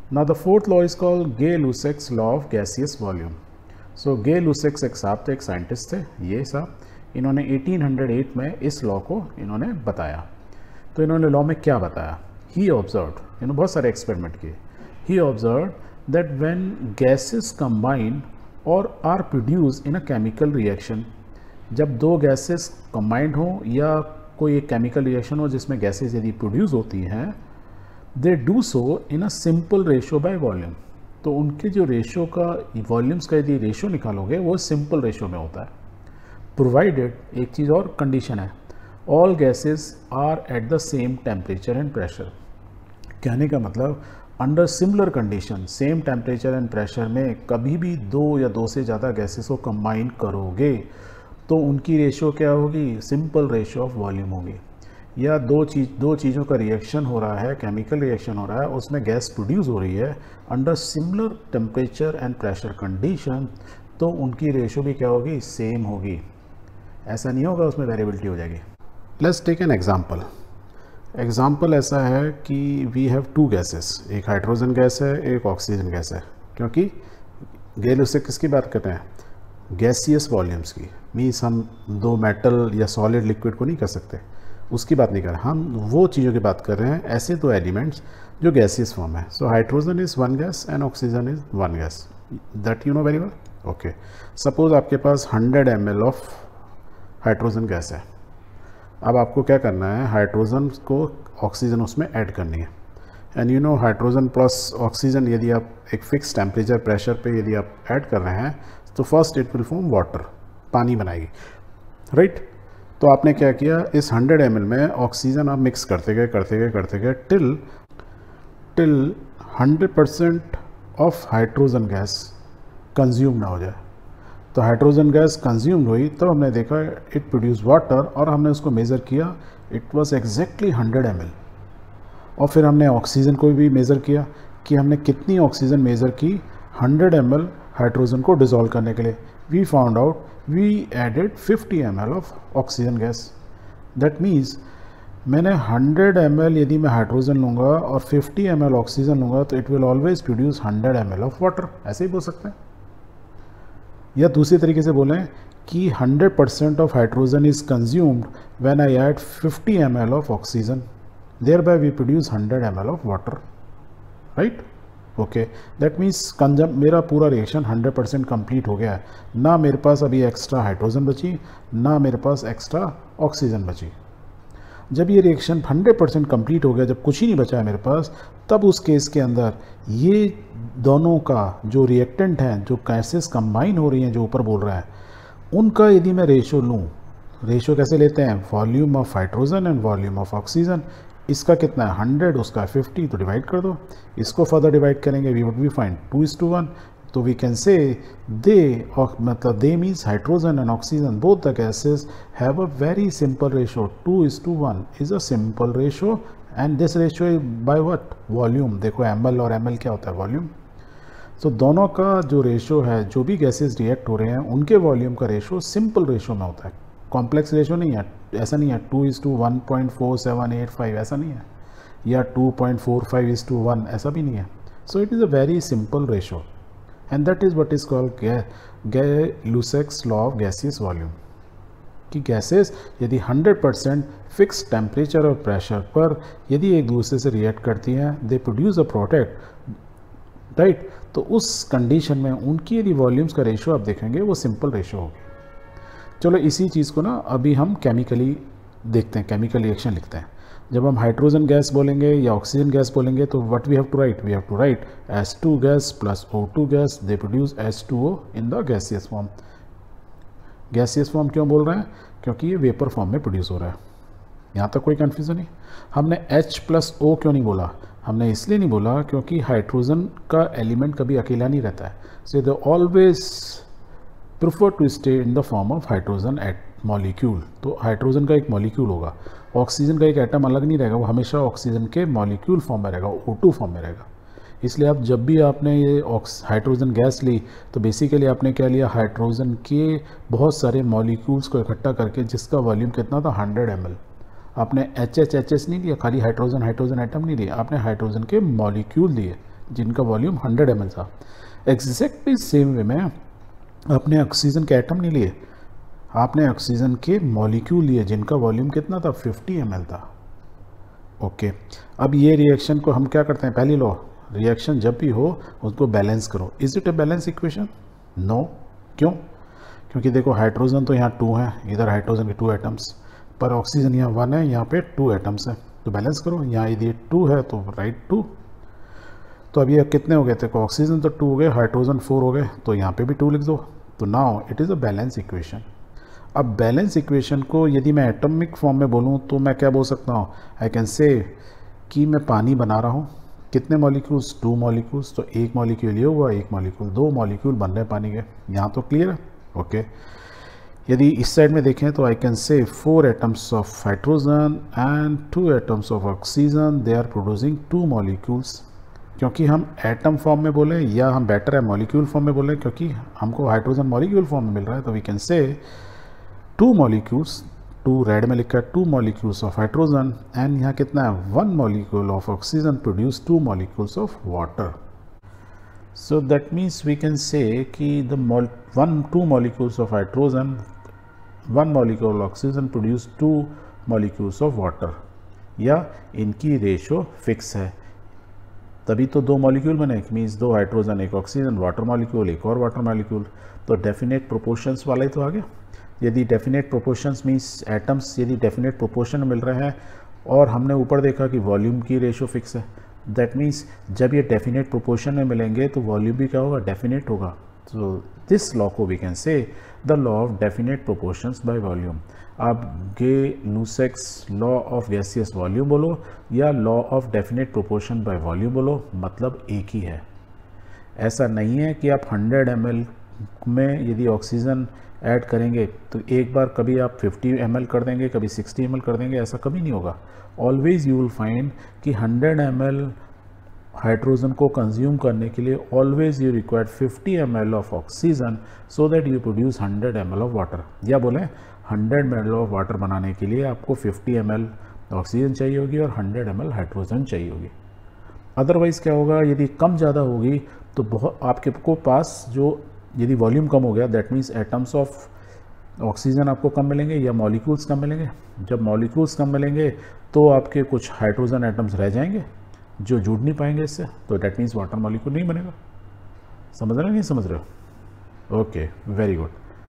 Now the fourth law is called Gay-Lussac's law of gaseous volume. So Gay-Lussac's एक साहब थे, एक scientist थे, ये साहब, इन्होंने 1808 में इस लॉ को इन्होंने बताया। तो इन्होंने लॉ में क्या बताया? He observed, इन्होंने बहुत सारे एक्सपेरिमेंट किए। He observed that when gases combine or are produced in a chemical reaction, जब दो गैसेस कंबाइंड हो या कोई एक केमिकल रिएक्शन हो जिसमें गैसेस यदि प्रोड्यूस होती हैं, they do so in a simple ratio by volume. तो उनके जो रेशो का, वॉल्यूम्स का यदि रेशो निकालोगे वो सिंपल रेशो में होता है, प्रोवाइडेड, एक चीज़ और कंडीशन है, all gases are at the same temperature and pressure. कहने का मतलब under similar condition, same temperature and pressure में कभी भी दो या दो से ज़्यादा गैसेस को कंबाइन करोगे तो उनकी रेशो क्या होगी? सिंपल रेशो ऑफ वॉल्यूम होगी। या दो चीज़ों का रिएक्शन हो रहा है, केमिकल रिएक्शन हो रहा है, उसमें गैस प्रोड्यूस हो रही है under similar temperature and pressure condition, तो उनकी रेशो भी क्या होगी? सेम होगी। ऐसा नहीं होगा उसमें वेरिएबिलिटी हो जाएगी। Let's take an example. Example ऐसा है कि वी हैव टू गैसेस, एक हाइड्रोजन गैस है, एक ऑक्सीजन गैस है, क्योंकि Gay-Lussac किसकी बात करते हैं? गैसियस वॉल्यूम्स की। मीन्स हम दो मेटल या सॉलिड लिक्विड को नहीं कर सकते, उसकी बात नहीं कर रहे, हम वो चीज़ों की बात कर रहे हैं, ऐसे दो एलिमेंट्स जो गैसियस फॉर्म है। So hydrogen is one gas and oxygen is one gas, that you know very well. Okay, suppose आपके पास 100 ml ऑफ हाइड्रोजन गैस है। अब आपको क्या करना है? हाइड्रोजन को ऑक्सीजन उसमें ऐड करनी है। And you know hydrogen plus oxygen यदि आप एक फिक्स टेम्परेचर प्रेशर पे यदि आप ऐड कर रहे हैं तो first it will form water, पानी बनाएगी, राइट। तो आपने क्या किया? इस 100 ml में ऑक्सीजन आप मिक्स करते गए till 100% of hydrogen gas consume ना हो जाए। तो हाइड्रोजन गैस कंज्यूम हुई तो हमने देखा इट प्रोड्यूस वाटर, और हमने उसको मेज़र किया, इट वाज एग्जैक्टली 100 ml। और फिर हमने ऑक्सीजन को भी मेज़र किया कि हमने कितनी ऑक्सीजन मेज़र की 100 ml हाइड्रोजन को डिज़ोल्व करने के लिए। We found out we added 50 ml of oxygen gas. That means मैंने 100 ml यदि मैं हाइड्रोजन लूँगा और 50 ml ऑक्सीजन लूँगा तो it will always produce 100 ml of water. ऐसे ही बोल सकते हैं। या दूसरी तरीके से बोलें कि 100% of hydrogen is consumed when I add 50 ml of oxygen, thereby we produce 100 ml of water, right. Okay, that means मेरा पूरा रिएक्शन 100% कंप्लीट हो गया है। ना मेरे पास अभी एक्स्ट्रा हाइड्रोजन बची, ना मेरे पास एक्स्ट्रा ऑक्सीजन बची। जब ये रिएक्शन 100% कंप्लीट हो गया, जब कुछ ही नहीं बचा है मेरे पास, तब उस केस के अंदर ये दोनों का जो रिएक्टेंट हैं, जो गैसेस कंबाइन हो रही हैं, जो ऊपर बोल रहा है, उनका यदि मैं रेशो लूँ, रेशो कैसे लेते हैं? Volume of hydrogen and volume of oxygen. इसका कितना है? 100, उसका 50, तो डिवाइड कर दो। इसको फर्दर डिवाइड करेंगे, वी वुड बी फाइंड 2:1। तो वी कैन से दे, मतलब दे means hydrogen and oxygen, both the gases have a very simple ratio. 2:1 is a simple ratio, and this ratio by what? Volume. देखो ml और ml क्या होता है? Volume. तो दोनों का जो रेशो है, जो भी गैसेस रिएक्ट हो रहे हैं उनके वॉल्यूम का रेशो सिंपल रेशो में होता है, कॉम्प्लेक्स रेशो नहीं है। ऐसा नहीं है 2:1.4785, ऐसा नहीं है, या 2.45:1, ऐसा भी नहीं है। So it is a very simple ratio, and that is what is called Gay-Lussac's law of gaseous volume. कि गैसेस यदि 100% फिक्स टेम्परेचर और प्रेशर पर यदि एक दूसरे से रिएक्ट करती हैं, they produce a product, right. तो उस कंडीशन में उनकी यदि वॉल्यूम्स का रेशो आप देखेंगे वो सिंपल रेशो होगी। चलो इसी चीज़ को ना अभी हम केमिकली देखते हैं, केमिकल रिएक्शन लिखते हैं। जब हम हाइड्रोजन गैस बोलेंगे या ऑक्सीजन गैस बोलेंगे तो what we have to write? We have to write H2 gas plus O2 gas, they produce H2O in the gaseous form. Gaseous form क्यों बोल रहे हैं? क्योंकि ये वेपर फॉर्म में प्रोड्यूस हो रहा है। यहाँ तक कोई कन्फ्यूज़न नहीं। हमने H प्लस O क्यों नहीं बोला? हमने इसलिए नहीं बोला क्योंकि हाइड्रोजन का एलिमेंट कभी अकेला नहीं रहता है, so they always prefer to stay in the form of hydrogen at molecule. तो हाइड्रोजन का एक मॉलिक्यूल होगा, ऑक्सीजन का एक एटम अलग नहीं रहेगा, वो हमेशा ऑक्सीजन के मॉलिक्यूल फॉर्म में रहेगा, O2 फॉर्म में रहेगा। इसलिए आप जब भी आपने ये हाइड्रोजन गैस ली तो बेसिकली आपने क्या लिया? हाइड्रोजन के बहुत सारे मॉलिक्यूल्स को इकट्ठा करके, जिसका वॉल्यूम कितना था? 100 ml। आपने HH नहीं लिया, खाली हाइड्रोजन एटम नहीं लिया, आपने हाइड्रोजन के मॉलिक्यूल लिए, जिनका वॉल्यूम 100 ml था। एग्जैक्टली सेम वे में आपने ऑक्सीजन के एटम नहीं लिए, आपने ऑक्सीजन के मॉलिक्यूल लिए जिनका वॉल्यूम कितना था, 50 ml था। ओके, अब ये रिएक्शन को हम क्या करते हैं, पहली लॉ, रिएक्शन जब भी हो उसको बैलेंस करो। Is it a balance equation? No. क्यों? क्योंकि देखो हाइड्रोजन तो यहाँ 2 है, इधर हाइड्रोजन के 2 एटम्स, पर ऑक्सीजन यहाँ 1 है, यहाँ पे 2 एटम्स हैं, तो बैलेंस करो। यहाँ यदि 2 है तो राइट 2, तो अब ये कितने हो गए थे, ऑक्सीजन तो 2 हो गए, हाइड्रोजन 4 हो गए, तो यहाँ पे भी 2 लिख दो। तो now it is a balance equation. अब बैलेंस इक्वेशन को यदि मैं एटॉमिक फॉर्म में बोलूँ तो मैं क्या बोल सकता हूँ, आई कैन से कि मैं पानी बना रहा हूँ, कितने मॉलिक्यूल्स, 2 मॉलिक्यूल्स, तो एक मॉलिक्यूल ये हुआ, एक मॉलिक्यूल, 2 मॉलिक्यूल बन रहे हैं पानी के। यहाँ तो क्लियर है? ओके। यदि इस साइड में देखें तो आई can say 4 atoms of hydrogen and 2 atoms of oxygen, they are producing 2 molecules. क्योंकि हम एटम फॉर्म में बोले या हम बेटर है मॉलिक्यूल फॉर्म में बोले, क्योंकि हमको हाइड्रोजन मॉलिक्यूल फॉर्म में मिल रहा है, तो वी कैन से 2 मॉलिक्यूल्स, 2 रेड में लिखा है, 2 मॉलिक्यूल्स ऑफ हाइड्रोजन एंड यहाँ कितना है, 1 molecule of oxygen produce 2 molecules of water. So that means we can say कि the 2 molecules of hydrogen, 1 molecule oxygen produce 2 molecules of water, या इनकी रेशो फिक्स है, तभी तो 2 मॉलिक्यूल बने, means 2 hydrogen, 1 oxygen, water molecule, एक और water molecule, तो डेफिनेट प्रोपोर्शंस वाला ही तो आ गया। यदि डेफिनेट प्रोपोर्शंस मीन्स एटम्स यदि डेफिनेट प्रोपोर्शन मिल रहे हैं, और हमने ऊपर देखा कि वॉल्यूम की रेशो फिक्स है, दैट मीन्स जब ये डेफिनेट प्रोपोर्शन में मिलेंगे तो वॉल्यूम भी क्या होगा, डेफिनेट होगा। तो दिस लॉ को we can say the law of definite proportions by volume. आप Gay Lussac's law of gaseous volume बोलो या law of definite proportion by volume बोलो, मतलब एक ही है। ऐसा नहीं है कि आप 100 ml में यदि ऑक्सीजन ऐड करेंगे तो एक बार कभी आप 50 ml कर देंगे, कभी 60 ml कर देंगे, ऐसा कभी नहीं होगा। ऑलवेज यू विल फाइंड कि 100 ml हाइड्रोजन को कंज्यूम करने के लिए always you require 50 ml of oxygen so that you produce 100 ml of water, या बोले 100 ml ऑफ वाटर बनाने के लिए आपको 50 ml ऑक्सीजन चाहिए होगी और 100 ml हाइड्रोजन चाहिए होगी। अदरवाइज़ क्या होगा, यदि कम ज़्यादा होगी तो बहुत आपके को पास जो, यदि वॉल्यूम कम हो गया that means atoms of oxygen आपको कम मिलेंगे या मॉलिक्यूल्स कम मिलेंगे। जब मॉलिक्यूल्स कम मिलेंगे तो आपके कुछ हाइड्रोजन एटम्स रह जाएंगे जो जुड़ नहीं पाएंगे इससे, तो डेट मीन्स वाटर मॉलिक्यूल नहीं बनेगा। समझ रहे हो नहीं समझ रहे हो? Okay, very good.